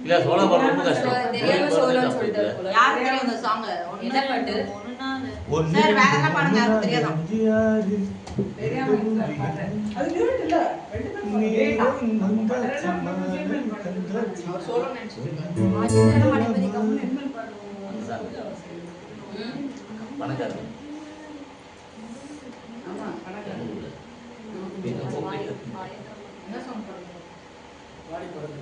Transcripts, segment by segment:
இல்ல சோளம் போட ரொம்ப கஷ்டம். தெரியாம சோளம் சொல்லிட்டாரு. யாருக்கு தெரியும் அந்த சாங்? என்ன பாட்டு? சார் வேற என்ன பாடுங்க யாருக்கு தெரியாதா? தெரியாம அது டியூட் இல்ல. சோளம் நினைச்சிட்டு. ஆஜினா மணிபதி கம்மன் என்ன பாடுவோம்? பணக்காரங்க. ஆமா பணக்காரங்க. என்ன சாங் பாடுங்க? வாடி பாடுங்க.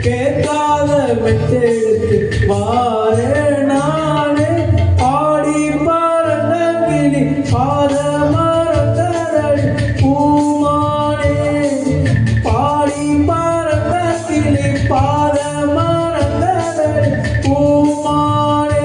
கேட்காத மெட்டெடுத்து வாரே நானே ஆடி பறந்த கிளி பாத மறந்ததடி பூமானே பாடி பறந்த கிளி பாத மறந்ததடி பூமானே.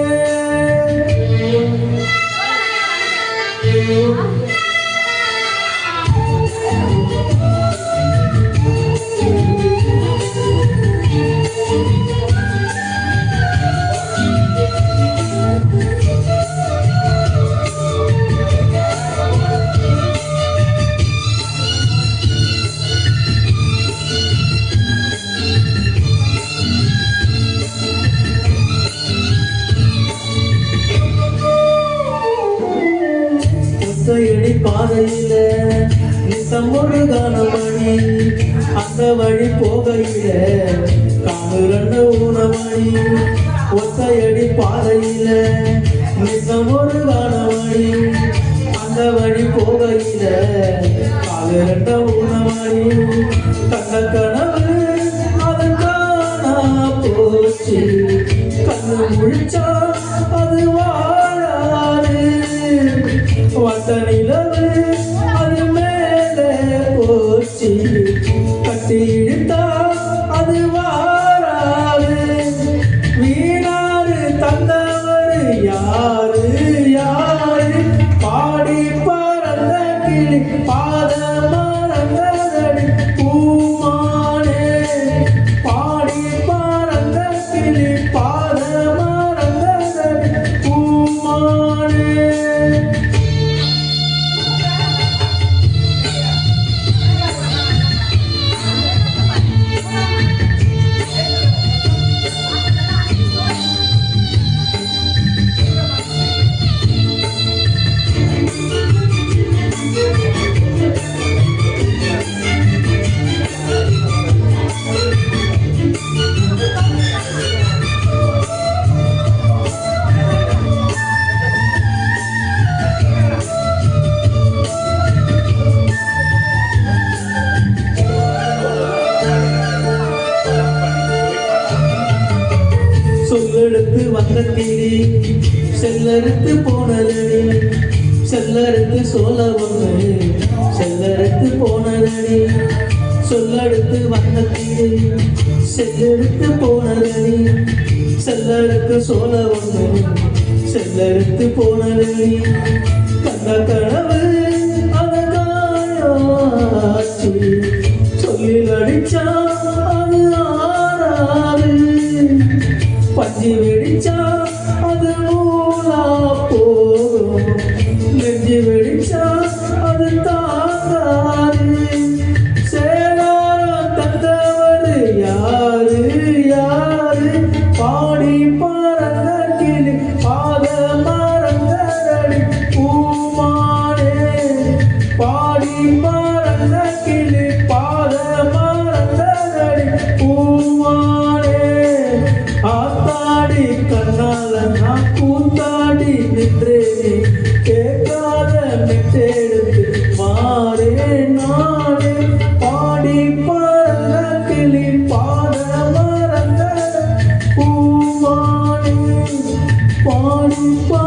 ஒத்தையடி பாதையில நிசம் ஒரு காணமணி அந்த வழி போகையில காணுரண்ட ஊனமணி. ஒத்தையடி பாதையில நிசம் ஒரு காணமணி அந்த வழி போகையில காணுரண்ட ஊனமணி. கண்ட கனவு அதன் காணா போச்சு கண்ணு முழிச்சா அது வாழாது. வட்ட நிலவு அது மேலே போச்சு கட்டி இழுத்தா அது வாராது. வீணாறு தந்தவர் யாரு யாரு பாடி பறந்த கிளி பாத மறந்ததடி பூமானே பாடி பறந்த கிளி பாத மறந்ததடி பூமானே. சொல்லெடுத்து வந்த கிளி செல்லறுத்து போனதடி செல்லறுத்து சோழ ஒன்று செல்லறுத்து போனதடி. சொல்லெடுத்து வந்த கிளி செல்லெடுத்து போனதடி செல்லறுத்து சோழ ஒன்று செல்லறுத்து போனதடி. கண்ட கனவு அதற்காச்சு சொல்லில் அடிச்சா அது ஆறாது. பஞ்சி வெடிச்சா அது மூலா போகும் நெஞ்சு வெடிச்சா அது தாங்காது. பா